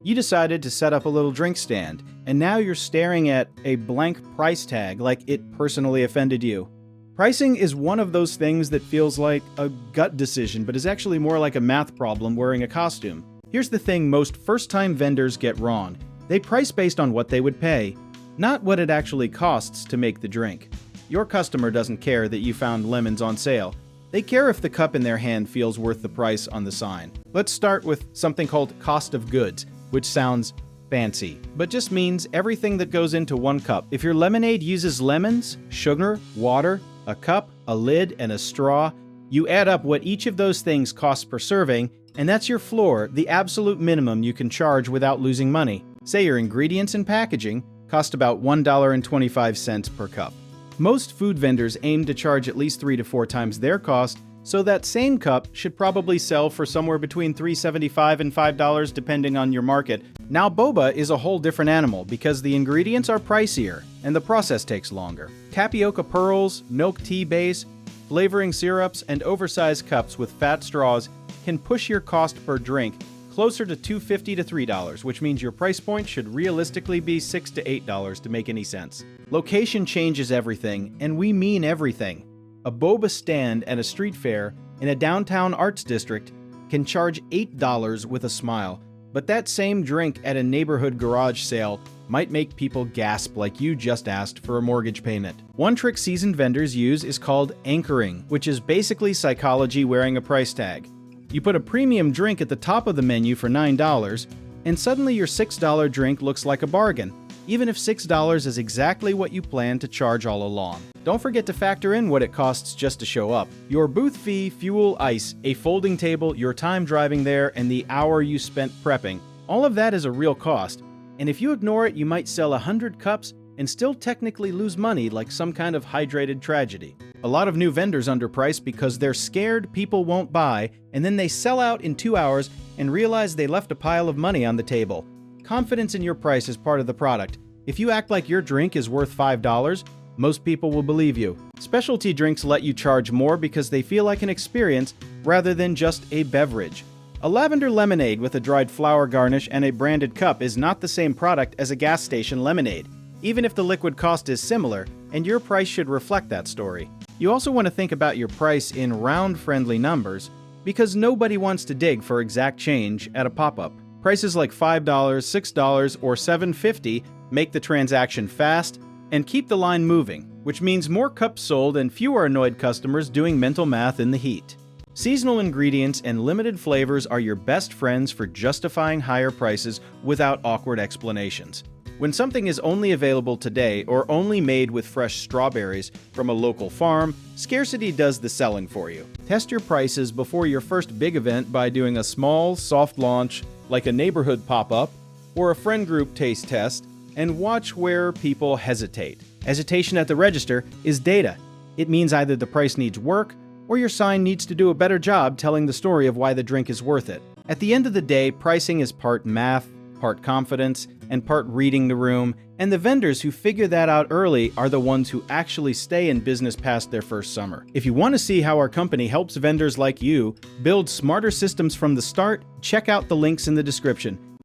You decided to set up a little drink stand, and now you're staring at a blank price tag like it personally offended you. Pricing is one of those things that feels like a gut decision, but is actually more like a math problem wearing a costume. Here's the thing most first-time vendors get wrong. They price based on what they would pay, not what it actually costs to make the drink. Your customer doesn't care that you found lemons on sale. They care if the cup in their hand feels worth the price on the sign. Let's start with something called cost of goods, which sounds fancy, but just means everything that goes into one cup. If your lemonade uses lemons, sugar, water, a cup, a lid, and a straw, you add up what each of those things costs per serving, and that's your floor, the absolute minimum you can charge without losing money. Say your ingredients and packaging cost about $1.25 per cup. Most food vendors aim to charge at least 3 to 4 times their cost, so that same cup should probably sell for somewhere between $3.75 and $5 depending on your market. Now boba is a whole different animal because the ingredients are pricier and the process takes longer. Tapioca pearls, milk tea base, flavoring syrups, and oversized cups with fat straws can push your cost per drink closer to $2.50 to $3, which means your price point should realistically be $6 to $8 to make any sense. Location changes everything, and we mean everything. A boba stand at a street fair in a downtown arts district can charge $8 with a smile, but that same drink at a neighborhood garage sale might make people gasp like you just asked for a mortgage payment. One trick seasoned vendors use is called anchoring, which is basically psychology wearing a price tag. You put a premium drink at the top of the menu for $9, and suddenly your $6 drink looks like a bargain, even if $6 is exactly what you planned to charge all along. Don't forget to factor in what it costs just to show up. Your booth fee, fuel, ice, a folding table, your time driving there, and the hour you spent prepping. All of that is a real cost, and if you ignore it, you might sell 100 cups and still technically lose money like some kind of hydrated tragedy. A lot of new vendors underprice because they're scared people won't buy, and then they sell out in 2 hours and realize they left a pile of money on the table. Confidence in your price is part of the product. If you act like your drink is worth $5, most people will believe you. Specialty drinks let you charge more because they feel like an experience rather than just a beverage. A lavender lemonade with a dried flower garnish and a branded cup is not the same product as a gas station lemonade, even if the liquid cost is similar, and your price should reflect that story. You also want to think about your price in round-friendly numbers because nobody wants to dig for exact change at a pop-up. Prices like $5, $6, or $7.50 make the transaction fast and keep the line moving, which means more cups sold and fewer annoyed customers doing mental math in the heat. Seasonal ingredients and limited flavors are your best friends for justifying higher prices without awkward explanations. When something is only available today or only made with fresh strawberries from a local farm, scarcity does the selling for you. Test your prices before your first big event by doing a small, soft launch like a neighborhood pop-up or a friend group taste test, and watch where people hesitate. Hesitation at the register is data. It means either the price needs work or your sign needs to do a better job telling the story of why the drink is worth it. At the end of the day, pricing is part math, part confidence, and part reading the room, and the vendors who figure that out early are the ones who actually stay in business past their first summer. If you want to see how our company helps vendors like you build smarter systems from the start, check out the links in the description.